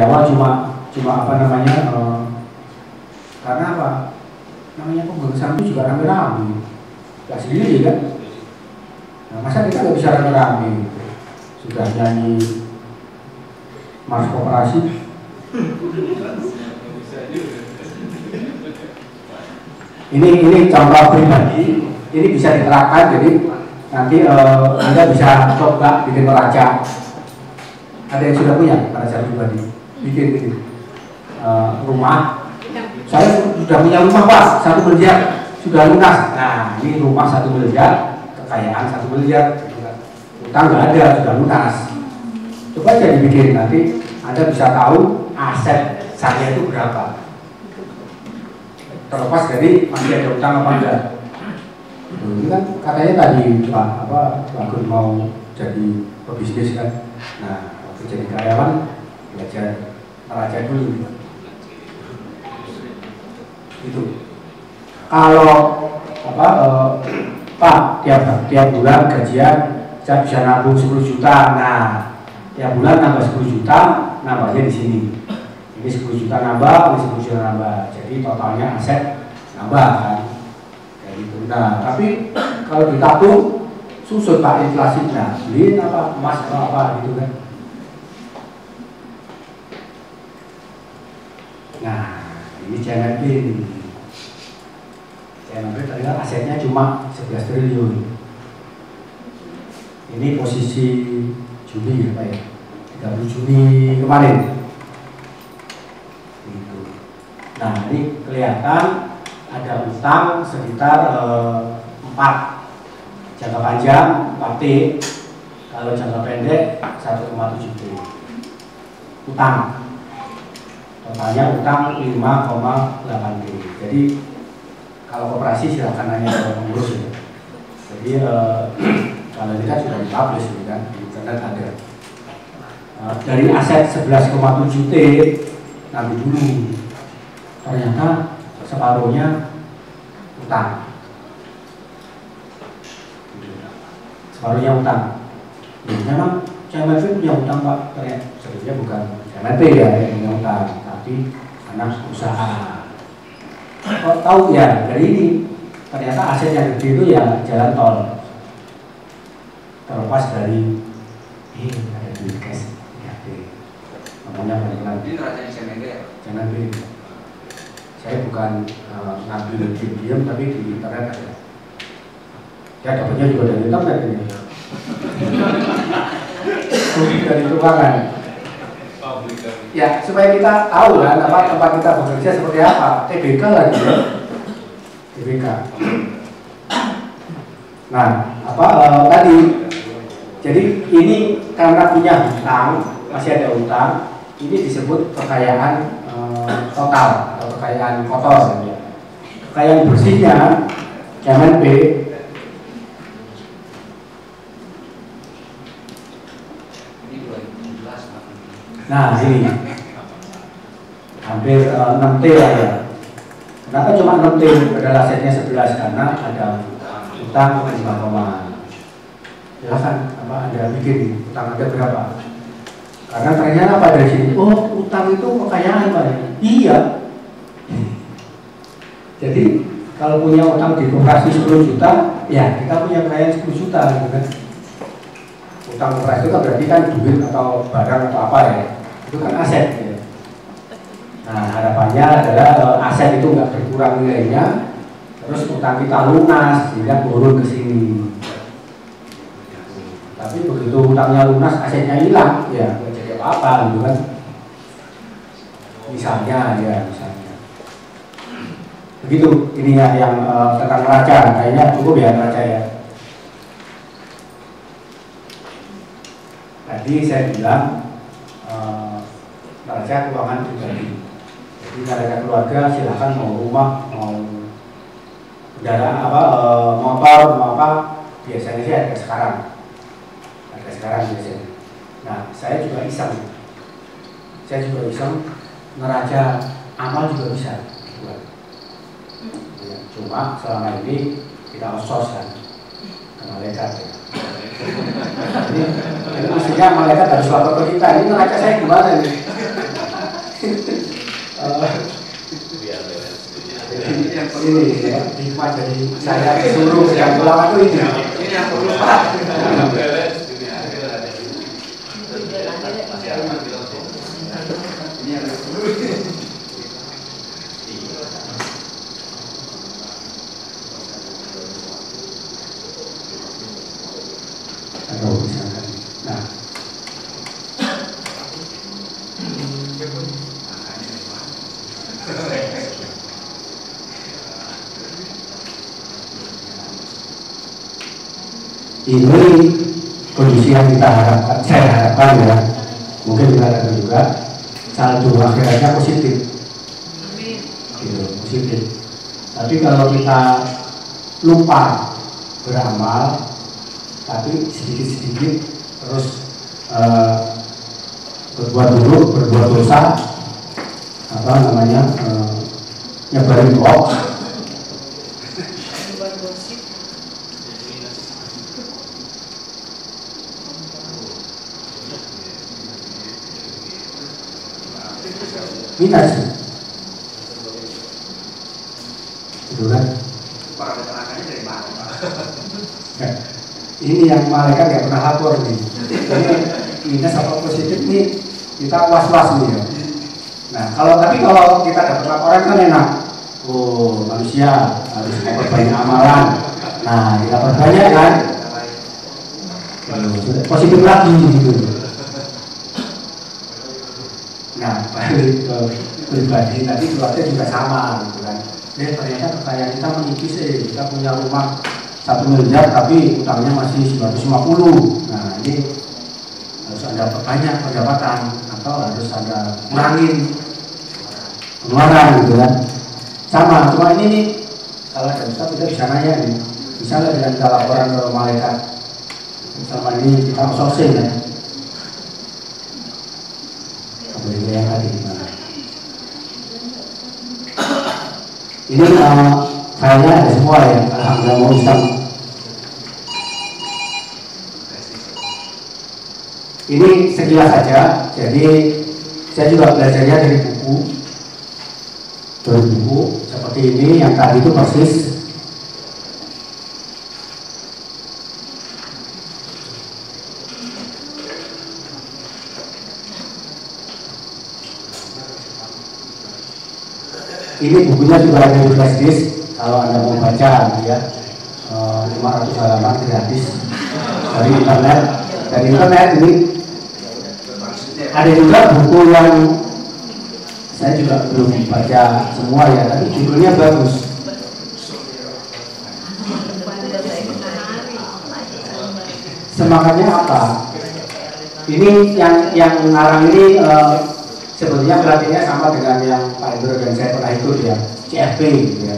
awal cuma apa namanya, karena apa namanya, pembebasan itu juga rame-rame, nggak sendiri kan. Nah, masa kita nggak bisa rame-rame, sudah nyanyi Mars Koperasi. Ini contoh pribadi, ini bisa diterapkan. Jadi nanti Anda bisa coba bikin neraca. Ada yang sudah punya neraca pribadi, bikin rumah. Saya sudah punya rumah Pak, 1 miliar sudah lunas. Nah, ini rumah 1 miliar, kekayaan 1 miliar, utang nggak ada, sudah lunas. Coba aja dibikin, nanti Anda bisa tahu aset saya itu berapa, terlepas dari masih ada utang apa enggak. Ini kan katanya tadi Pak Gun mau jadi pebisnis kan. Nah, waktu jadi karyawan belajar neraca dulu. Itu kalau Pak tiap bulan gajian saya bisa nabung 10 juta. Nah, tiap bulan nambah 10 juta, nambahnya di sini. Ini 10 juta nambah, ini 10 juta nambah. Jadi totalnya aset nambah kan. Kayak gitu. Nah, tapi kalau ditabung susut Pak inflasinya. Beliin apa emas atau apa gitu kan. Nah, ini jangan ini. Jangan ternyata asetnya cuma 11 triliun. Ini posisi Juni apa ya? 30 Juni kemarin. Gitu. Nah, ini kelihatan ada utang sekitar 4. Jangka panjang 4T, kalau jangka pendek 1,7 T. Utang. Totalnya utang 5,8 T. Jadi kalau koperasi silakan nanya ke pengurus ya. Jadi kalau ini kan sudah dipublish kan, di internet ada. Dari aset 11,7 T nanti dulu, ternyata separuhnya utang. Separuhnya utang. Memang CMLP punya utang Pak, ternyata sebenarnya bukan CMLP ya yang punya utang, tapi anak usaha. Kok tahu ya dari ini, ternyata aset yang gede itu ya jalan tol. Terlepas dari ada duit cash, ya, namanya pelan-pelan. Ini neracanya CMLP ya? CMLP. Saya bukan ngambil diam, tapi di internet ada. Ya dapatnya juga dari internet ini. Dari keuangan. Ya supaya kita tahu kan apa tempat kita bekerja seperti apa. TBK lagi ya. TBK. Nah tadi. Jadi ini karena punya hutang, masih ada hutang, ini disebut kekayaan total atau kekayaan kotor. Ya. Kekayaan bersihnya CMLP nah ini hampir 6 T lah ya. Kenapa cuma 6 T? Padahal asetnya 11 karena ada utang 5, silahkan apa Anda bikin utang Anda berapa? Karena ternyata apa dari sini? Oh, utang itu kekayaan Pak. Iya. Jadi kalau punya utang di koperasi 10 juta, ya kita punya kekayaan 10 juta gitu kan. Utang koperasi itu kan berarti kan duit atau barang atau apa ya. Itu kan aset ya. Nah harapannya adalah aset itu nggak berkurang nilainya, terus utang kita lunas sehingga turun ke sini. Tapi begitu utangnya lunas, asetnya hilang, ya nggak jadi apa-apa gitu kan. Misalnya begitu. Ini ya yang tentang neraca, kayaknya cukup ya neraca ya. Tadi saya bilang neraca keuangan pribadi. Jadi neraca keluarga silahkan mau rumah, mau kendaraan motor, mau apa, biasanya sih ada sekarang biasanya. Nah saya juga iseng neraca amal juga bisa buat. Ya, cuma selama ini kita outsource kan ke malaikat ya. Ini maksudnya malaikat harus lapor ke kita, ini neraca saya gimana nih? ini ya, hikmah dari saya disuruh yang ulama itu ini yang perlu Pak. Nah, ini kondisi yang kita harapkan, saya harapkan ya, mungkin kita harapkan juga saldo akhirnya positif, gitu, positif. Tapi kalau kita lupa beramal, tapi sedikit-sedikit terus berbuat buruk, berbuat dosa, apa namanya, nyebarin hoax. Minus, itu kan? Para keterangannya dari mana, Pak? Ini yang malaikat nggak pernah lapor nih. Jadi minus apa positif nih kita was-was nih ya. Nah tapi kalau kita dapat laporan kan enak. Oh manusia harus memperbanyak amalan. Nah kita perbanyak kan. Positif lagi gitu. Nah balik ke pribadi tadi keluarga juga sama gitu kan. Ternyata pertanyaan kita menipis kita punya rumah 1 miliar tapi utangnya masih 950. Nah ini harus ada banyak pendapatan atau harus ada kurangin pengeluaran gitu kan. Sama, cuma ini nih kalau ada Ustaz kita bisa nanya nih, bisa nggak dengan kita laporan ke malaikat sama ini kita outsourcing ya. Kemudian yang tadi gimana? Ini kayaknya ada semua ya, alhamdulillah mau Ustaz. Ini sekilas saja, jadi saya juga belajarnya dari buku seperti ini, yang tadi itu persis. Ini bukunya juga ada di flash disk, kalau Anda mau baca ya, 500 halaman gratis dari internet. Dari internet ini ada juga buku yang saya juga belum baca semua ya, tapi judulnya bagus. Semangatnya apa? Ini yang ngarang ini sebetulnya pelatihnya sama dengan yang Pak Indro dan saya pernah ikut ya, CFP gitu ya,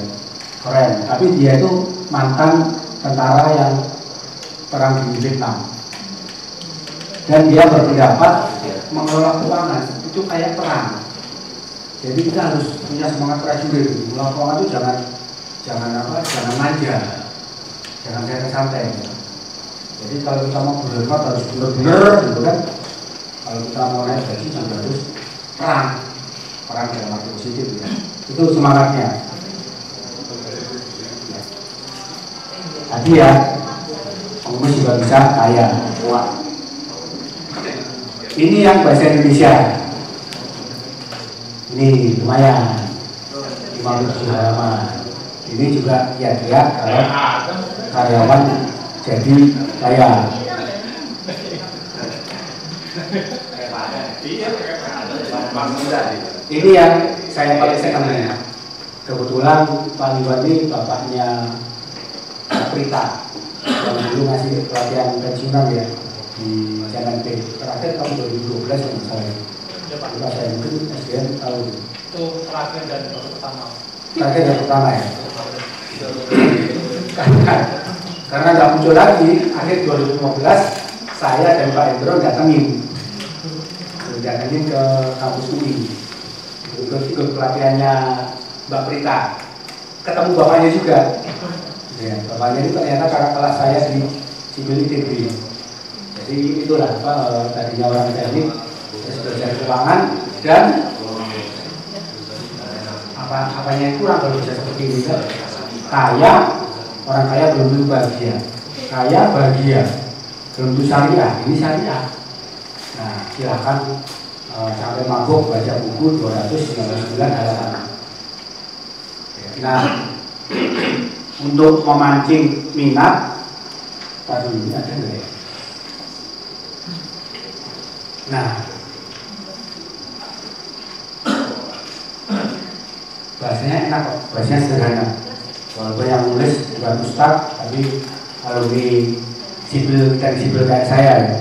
keren. Tapi dia itu mantan tentara yang perang di Vietnam. Dan dia berpendapat mengelola keuangan itu kayak perang. Jadi kita harus punya semangat prajurit. Mengelola keuangan itu jangan manja, jangan santai. Jadi kalau kita mau berhemat harus benar-benar gitu kan. Kalau kita mau naik gaji juga harus perang dalam arti positif ya. Itu semangatnya. Tadi ya, pengemis juga bisa kaya. Wah. Ini yang bahasa Indonesia. Ini lumayan 57 halaman. Ini juga kiat-kiat kalau karyawan jadi kaya. Ini yang saya paling senang ya. Kebetulan Pak Iwan ini bapaknya Prita yang dulu ngasih pelatihan pensiunan ya di CNNP terakhir tahun 2012 yang saya Pak saya mungkin SDN tahu itu terakhir dan pertama ya karena nggak muncul lagi akhir 2015 saya dan Pak Indro datangin ke kampus UI ikut pelatihannya Mbak Prita, ketemu bapaknya juga ya, bapaknya itu ternyata kakak kelas saya di Sipil ITB. Jadi itulah tadinya orang teknik terus belajar keuangan dan apa apanya yang kurang kalau bisa seperti ini? Kaya, orang kaya belum tentu bahagia. Kaya bahagia, belum tentu syariah. Ini syariah. Nah, silakan sampai mabuk baca buku 299 halaman. Nah, untuk memancing minat, tadi ini ada nggak ya? Nah, bahasanya enak kok, bahasanya sederhana. Walaupun yang nulis bukan ustaz, tapi alumni sipil dan sipil kayak saya ya.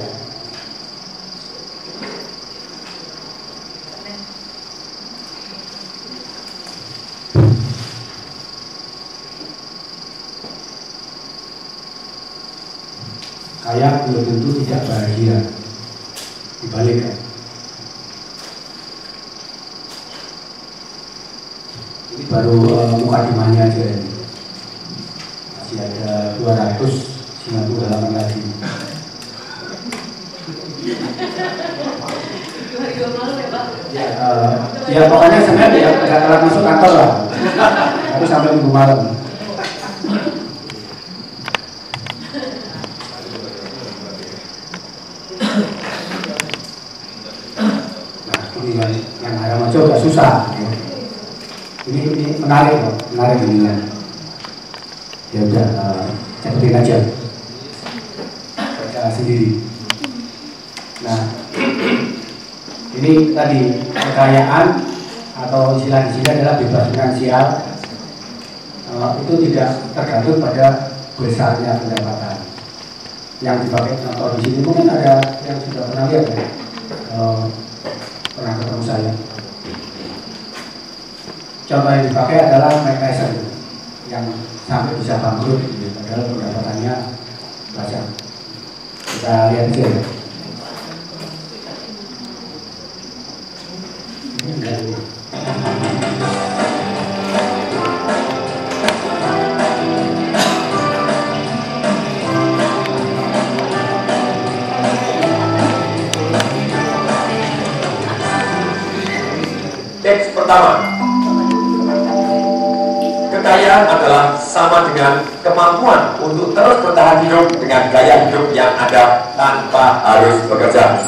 Kaya belum tentu tidak bahagia, dibalikkan. Ini baru mukadimahnya aja ini. Masih ada 290 halaman lagi. Ya pokoknya Senin ya nggak telat masuk kantor lah. Aku sampai minggu malam. Yang ada macam agak susah. Ini menarik loh, menarik ini ya. Ya udah, capatin aja, baca sendiri. Nah, ini tadi kekayaan atau istilah-istilah adalah bebas finansial. Itu tidak tergantung pada besarnya pendapatan. Yang dipakai contoh di sini mungkin ada yang sudah pernah lihat ya. Pernah ketemu saya. Contoh yang dipakai adalah Mike Tyson yang sampai bisa bangkrut, padahal pendapatannya banyak. Kita lihat aja ya. Teks pertama, kekayaan adalah sama dengan kemampuan untuk terus bertahan hidup dengan gaya hidup yang ada tanpa harus bekerja.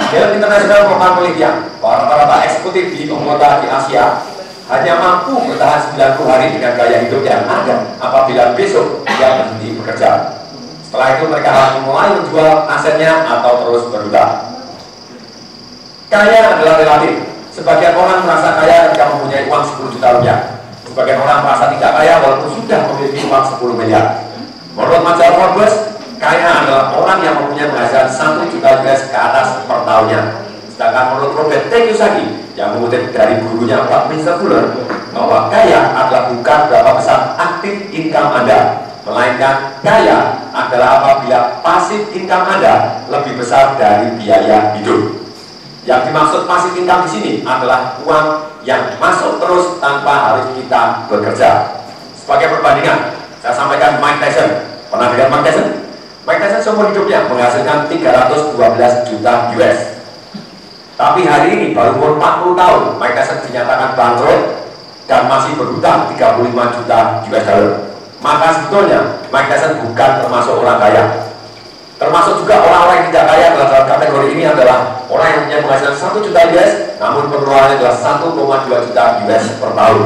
Dalam internasional program penelitian, para eksekutif di kota di Asia hanya mampu bertahan 90 hari dengan gaya hidup yang ada apabila besok dia berhenti bekerja. Setelah itu mereka harus mulai menjual asetnya atau terus berhutang. Kaya adalah relatif. Sebagian orang merasa kaya ketika mempunyai uang 10 juta rupiah. Sebagian orang merasa tidak kaya walaupun sudah memiliki uang 10 miliar. Menurut majalah Forbes, kaya adalah orang yang mempunyai penghasilan 1 juta US ke atas per tahunnya. Sedangkan menurut Robert T. Kiyosaki yang mengutip dari gurunya Pak Mr. Fuller, bahwa kaya adalah bukan berapa besar aktif income Anda, melainkan kaya adalah apabila pasif income Anda lebih besar dari biaya hidup. Yang dimaksud pasif income di sini adalah uang yang masuk terus tanpa harus kita bekerja. Sebagai perbandingan, saya sampaikan Mike Tyson. Pernah lihat Mike Tyson? Mike Tyson seumur hidupnya menghasilkan 312 juta US. Tapi hari ini baru umur 40 tahun, Mike Tyson dinyatakan bangkrut dan masih berhutang 35 juta US dollar. Maka sebetulnya Mike Tyson bukan termasuk orang kaya. Termasuk juga orang-orang yang tidak kaya dalam kategori ini adalah orang yang punya penghasilan 1 juta US, namun pengeluarannya adalah 1,2 juta US per tahun.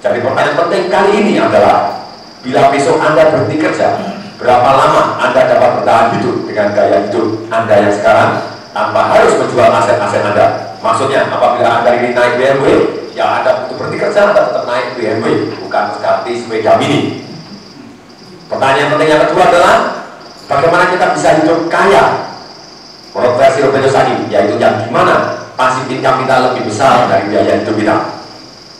Jadi pertanyaan penting kali ini adalah, bila besok Anda berhenti kerja, berapa lama Anda dapat bertahan hidup dengan gaya hidup Anda yang sekarang tanpa harus menjual aset-aset Anda? Maksudnya, apabila Anda ini naik BMW, ya Anda butuh berhenti kerja, Anda tetap naik BMW, bukan ganti sepeda mini. Pertanyaan penting yang kedua adalah, bagaimana kita bisa hidup kaya menurut versi Robert Kiyosaki, yaitu yang dimana pasif income kita lebih besar dari biaya hidup kita.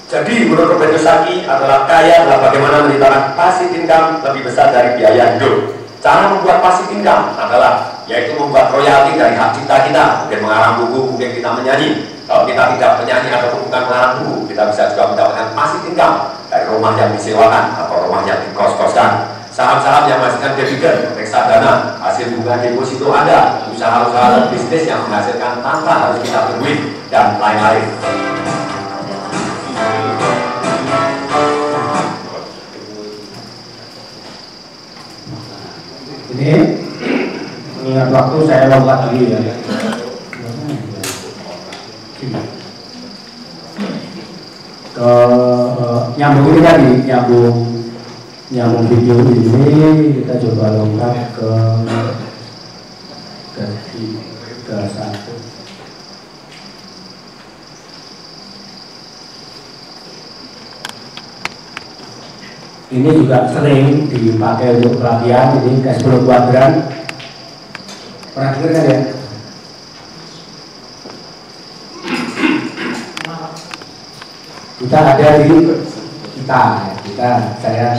Jadi menurut Robert Kiyosaki adalah kaya adalah bagaimana menciptakan pasif income lebih besar dari biaya hidup. Cara membuat pasif income adalah yaitu membuat royalti dari hak cipta kita, mungkin mengarang buku, mungkin kita menyanyi. Kalau kita tidak menyanyi atau bukan mengarang buku, kita bisa juga mendapatkan pasif income dari rumah yang disewakan atau rumah yang dikos-koskan. Saham-saham yang menghasilkan dividen, reksadana, hasil bunga deposito Anda, usaha-usaha dan bisnis yang menghasilkan tanpa harus kita berduit, dan lain-lain. singkat waktu saya lompat dulu ya. Ke nyambung ini tadi, nyambung video ini kita coba lompat ke satu. Ini juga sering dipakai untuk pelatihan, ini K10 kuadran. Pernah dengar kan ya? Kita ada di saya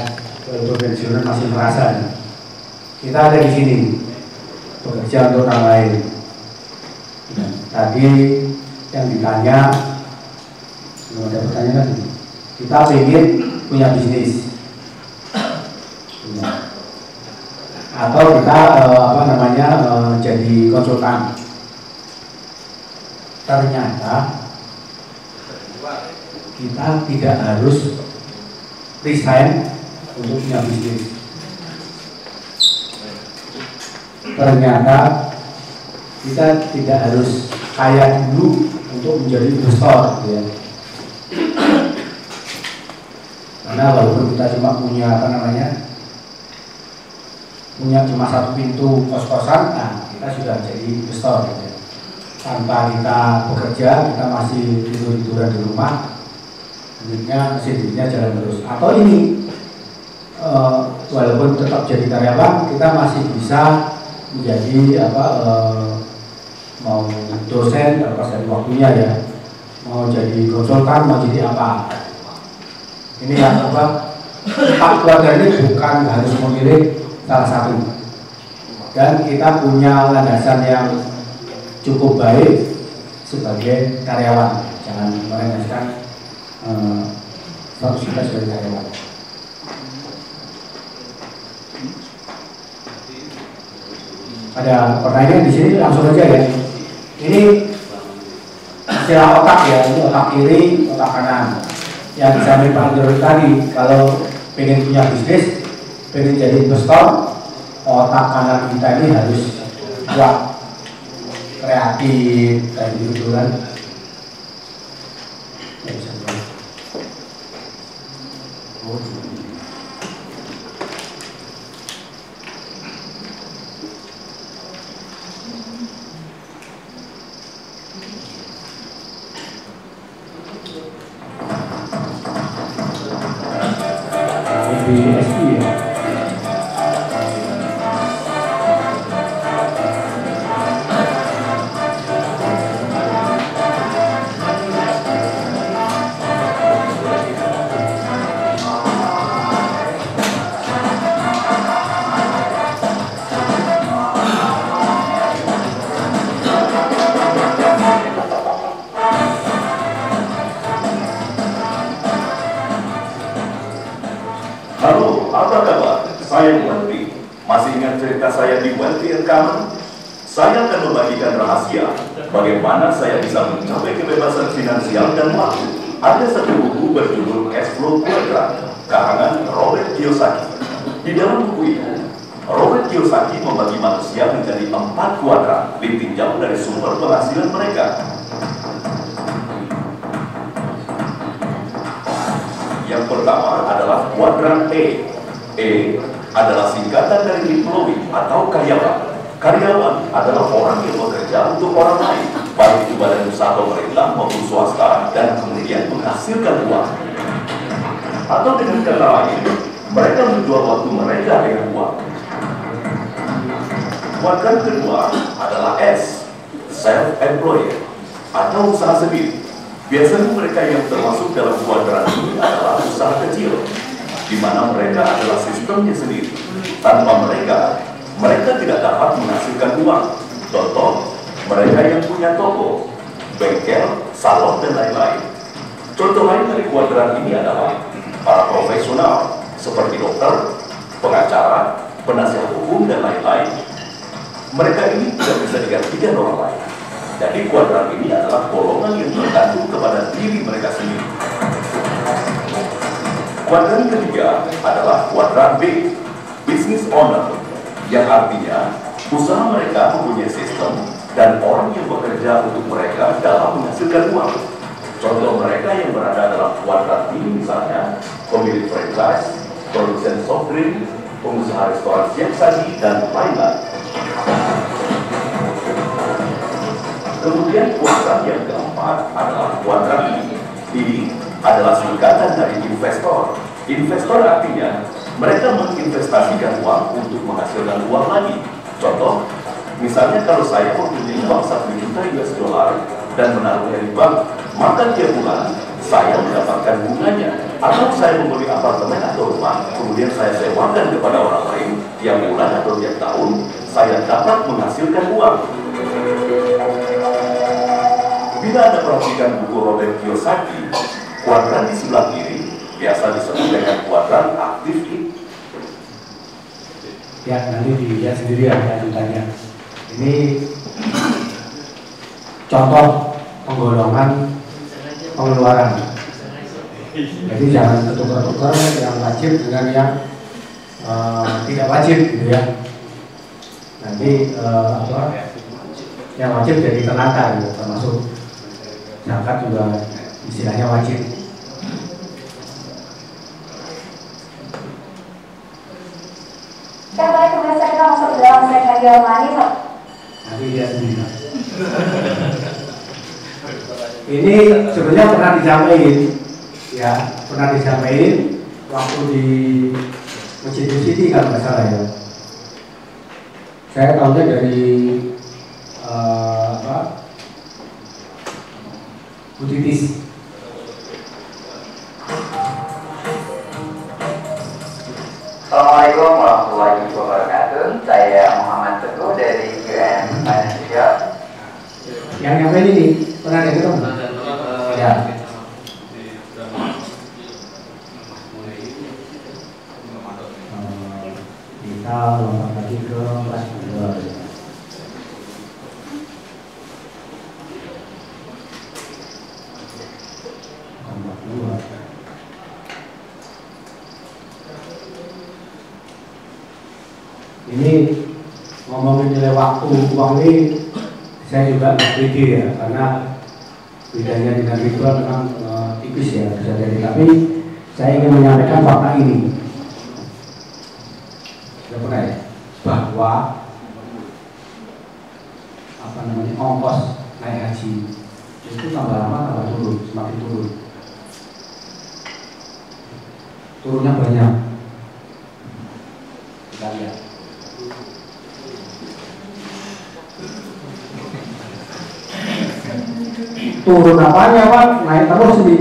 untuk pensiunan masih merasa kita ada di sini bekerja untuk orang lain. Tadi yang ditanya, belum ada pertanyaan lagi. Kita ingin punya bisnis, atau kita jadi konsultan. Ternyata kita tidak harus resign untuk punya bisnis. Ternyata kita tidak harus kaya dulu untuk menjadi investor, ya. Karena walaupun kita cuma punya punya cuma satu pintu kos-kosan, nah kita sudah jadi investor, ya. Tanpa kita bekerja, kita masih tidur-tiduran di rumah, duitnya jalan terus. Atau ini walaupun tetap jadi karyawan, kita masih bisa menjadi mau dosen pas dari waktunya, ya, mau jadi konsultan, mau jadi apa. Ini yang hak keluarga ini bukan harus memilih salah satu, dan kita punya landasan yang cukup baik sebagai karyawan. Jangan merendahkan status kita sebagai karyawan. Ada pertanyaan di sini, langsung aja ya. Ini istilah otak, ya, ini otak kiri, otak kanan. Yang disampaikan Pak Android tadi, kalau pengen punya bisnis, pengen jadi investor, otak kanan kita ini harus kuat, kreatif, kayak gitu kan. Saya Wendri. Masih ingat cerita saya di Wendri Rekaman? Saya akan membagikan rahasia bagaimana saya bisa mencapai kebebasan finansial dan waktu. Ada satu buku berjudul Cash Flow Quadrant, karangan Robert Kiyosaki. Di dalam buku itu, Robert Kiyosaki membagi manusia menjadi 4 kuadran ditinjau dari sumber penghasilan mereka. Yang pertama adalah kuadran E. E adalah singkatan dari employee atau karyawan. Karyawan adalah orang yang bekerja untuk orang lain, baik itu badan usaha pemerintah maupun swasta, dan kemudian menghasilkan uang. Atau dengan kata lain, mereka menjual waktu mereka dengan uang. Kuadran kedua adalah S, self-employed atau usaha sendiri. Biasanya mereka yang termasuk dalam kuadran ini adalah usaha kecil, di mana mereka adalah sistemnya sendiri. Tanpa mereka tidak dapat menghasilkan uang. Contoh, mereka yang punya toko, bengkel, salon, dan lain-lain. Contoh lain dari kuadran ini adalah para profesional, seperti dokter, pengacara, penasihat hukum, dan lain-lain. Mereka ini tidak bisa digantikan orang lain. Jadi kuadran ini adalah golongan yang tergantung kepada diri mereka sendiri. Kuadran ketiga adalah kuadran B, business owner, yang artinya Usaha mereka mempunyai sistem dan orang yang bekerja untuk mereka dalam menghasilkan uang. Contoh mereka yang berada dalam kuadran ini misalnya pemilik franchise, produsen soft drink, pengusaha restoran siap saji, dan lain-lain. Kemudian kuadran yang keempat adalah kuadran ini. Ini adalah singkatan dari investor. Investor artinya mereka menginvestasikan uang untuk menghasilkan uang lagi. Contoh, misalnya kalau saya mempunyai uang 1 juta US dollar dan menaruhnya di bank, maka tiap bulan saya mendapatkan bunganya. Atau saya membeli apartemen atau rumah, kemudian saya sewakan kepada orang lain, tiap bulan atau tiap tahun, saya dapat menghasilkan uang. Bila Anda perhatikan buku Robert Kiyosaki, kuadran di sebelah kiri biasa disebut dengan kuadran aktif. Ya, nanti dilihat sendiri ya lanjutannya. Ini contoh penggolongan pengeluaran. Jadi jangan tukar-tukar yang wajib dengan yang tidak wajib gitu ya. Nanti yang wajib jadi tenaga gitu, termasuk zakat juga istilahnya wajib. Kan boleh kebiasaan kita masuk ke dalam segmen Germani, Sob. Nanti dia sendiri. Ini sebenarnya pernah disampaikan, ya pernah disampaikan waktu di Masjid Siti kalau nggak salah ya. Saya tahunya dari Bu Titis. Assalamualaikum warahmatullahi wabarakatuh. Saya Muhammad Teguh dari UM Financial. Yang nyampe ini pernah ada ketemu? Ya. Kita lompat lagi ke kelas 2. Ini ngomongin nilai waktu uang ini saya juga nggak pede ya, karena bedanya dengan ritual memang tipis ya bisa jadi. Tapi saya ingin menyampaikan fakta ini. Sudah pernah ya, bahwa ongkos naik haji itu tambah lama tambah turun, semakin turun. Turunnya banyak. Kita lihat. Turun apanya Pak? Naik terus nih.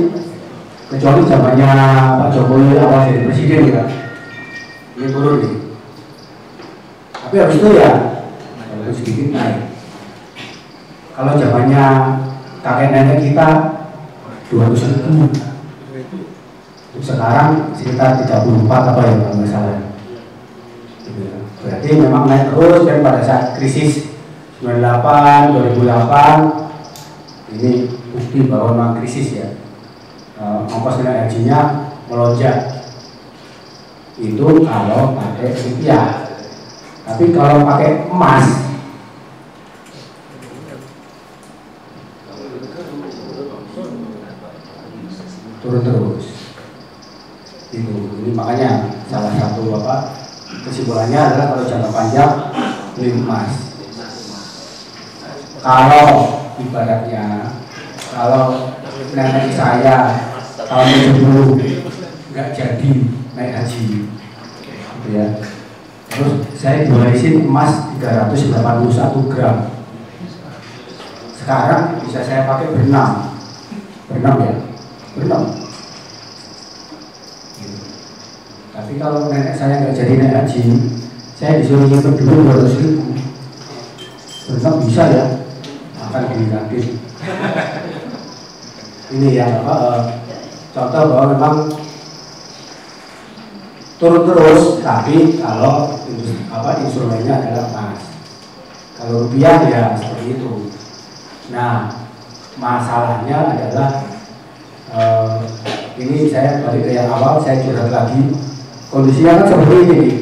Kecuali zamannya Pak Jokowi awal jadi presiden ya. Ini turun nih. Tapi habis itu ya sedikit naik. Kalau zamannya kakek nenek kita 200.000. Sekarang sekitar 34 apa ya kalau nggak salah. Berarti memang naik terus, dan pada saat krisis 98, 2008 ini bukti bahwa memang krisis ya. Ongkos naik hajinya melonjak. Itu kalau pakai rupiah. Tapi kalau pakai emas turun terus. Ini makanya salah satu kesimpulannya adalah kalau jangka panjang beli emas. Kalau ibaratnya kalau nenek saya tahun 70 nggak jadi naik haji gitu ya, terus saya diwarisin emas 381 gram, sekarang bisa saya pakai berenam ya, berenam. Tapi kalau nenek saya nggak jadi naik haji, saya disuruh nyimpen dulu 200.000, berenam bisa ya, akan diganti. Ini ya contoh bahwa memang turun terus, tapi kalau instrumennya adalah emas. Kalau rupiah ya seperti itu. Nah, masalahnya adalah ini saya balik ke yang awal, saya curhat lagi. Kondisinya kan seperti ini nih.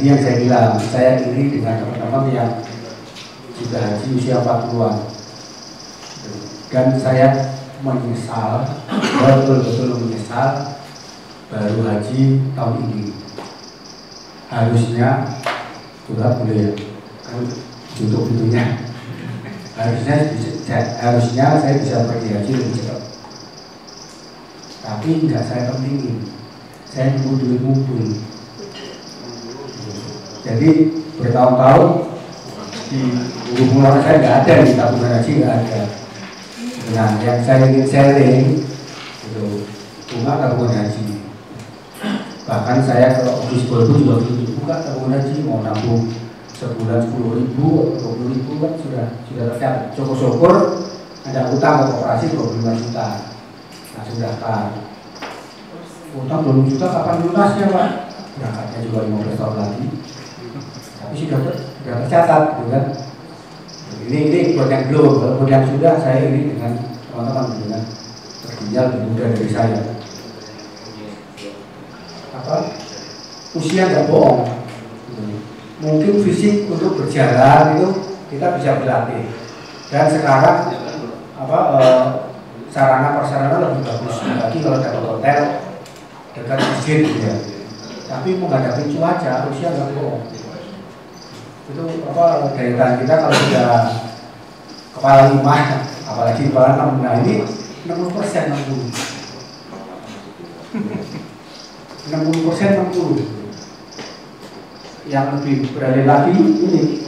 Jadi yang saya bilang, saya iri dengan teman-teman yang sudah haji usia 40-an. Dan saya menyesal, betul-betul menyesal baru haji tahun ini. Harusnya sudah boleh ya, tutup pintunya. Harusnya saya bisa pergi haji lebih cepat. Tapi nggak saya pentingin, saya nunggu duit ngumpul. Jadi bertahun-tahun di hubungan saya nggak ada di tabungan haji, nggak ada. Nah, yang saya ingin sharing itu bunga tabungan haji. Bahkan saya ke office boy juga belum buka tabungan haji, mau nabung sebulan 10.000 atau 20.000 kan sudah tercatat. Syukur-syukur ada utang ke koperasi 25 juta. Nah, sudah kan utang 20 juta kapan lunasnya Pak? Berangkatnya juga 15 tahun lagi. Tapi sudah tercatat, gitu kan? Ini buat yang belum, buat yang sudah saya ini dengan teman-teman dengan sepertinya lebih muda dari saya. Usia nggak bohong. Mungkin fisik untuk berjalan itu kita bisa berlatih. Dan sekarang sarana prasarana lebih bagus lagi kalau dapat hotel dekat masjid gitu ya. Tapi menghadapi cuaca usia nggak bohong. Itu daya tahan kita kalau sudah kepala 5, apalagi kepala 6, nah ini 60%. 60%. Yang lebih beralih lagi ini,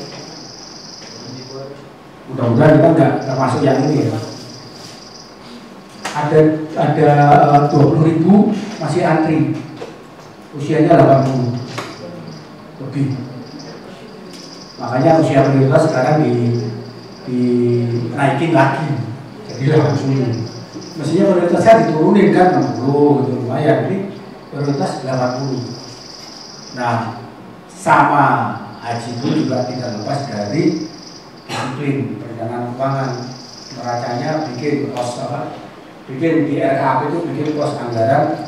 mudah-mudahan kita nggak termasuk yang ini ya. Ada 20.000 masih antri, usianya 80 lebih. Makanya usia prioritas sekarang dinaikin lagi, jadi 80. Mestinya prioritasnya diturunin kan 60 gitu, lumayan. Ini prioritas 80. Nah, sama haji itu juga tidak lepas dari disiplin perencanaan keuangan. Neracanya bikin pos bikin di RKAP itu bikin pos anggaran.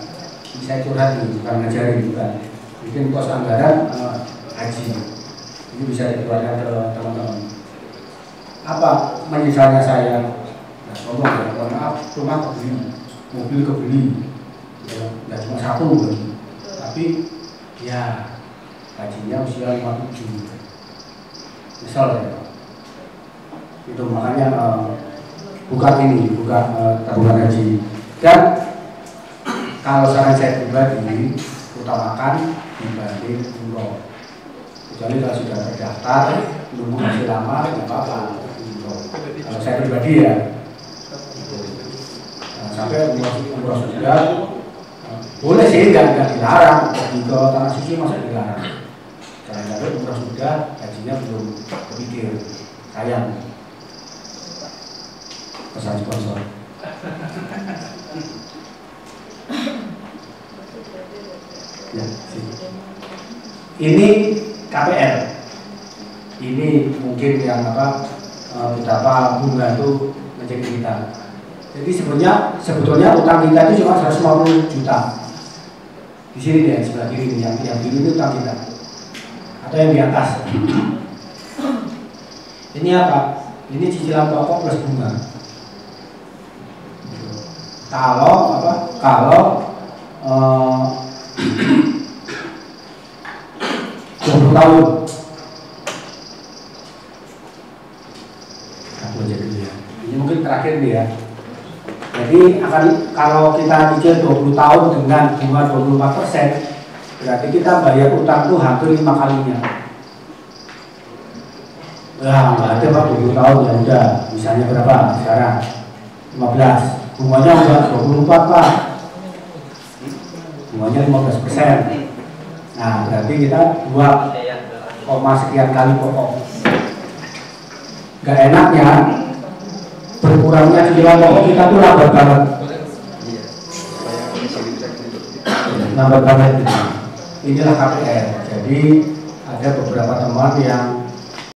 Saya curhat nih, bukan ngajarin juga. Bikin pos anggaran haji. Ini bisa dikeluarkan ke teman-teman. Apa menyesalnya saya? Nah, ngomong ya, maaf, rumah kebeli, mobil kebeli, ya, nggak cuma satu, tapi ya hajinya usia 57. Misal ya, itu makanya buka tabungan haji. Dan kalau saran saya pribadi, utamakan dibanding umroh. Kecuali kalau sudah terdaftar, nunggu masih lama, nggak apa-apa. Kalau saya pribadi ya, sampai umroh sudah, boleh sih, nggak dilarang. Pergi ke tanah suci masa dilarang. Jangan-jangan umroh sudah, hajinya belum kepikir. Sayang. Pesan sponsor. Ya, sih. Ini KPR. Ini mungkin yang betapa bunga itu menjadi kita. Jadi sebetulnya utang kita itu cuma 150 juta. Di sini deh sebelah kiri ini, yang kiri itu utang kita. Atau yang di atas. Ini apa? Ini cicilan pokok plus bunga. Kalau 20 tahun. Aku aja dulu ya. Ini mungkin terakhir nih ya. Jadi kalau kita cicil 20 tahun dengan bunga 24%, berarti kita bayar utang tuh hampir 5 kalinya. Nah, nggak ada Pak 20 tahun ya udah. Misalnya berapa sekarang? 15. Bunganya udah 24 Pak. Bunganya 15%. Nah, berarti kita 2, sekian kali pokok. Gak enaknya berkurangnya cicilan pokok kita tuh lambat banget. Lambat banget. Inilah KPR. Jadi ada beberapa teman yang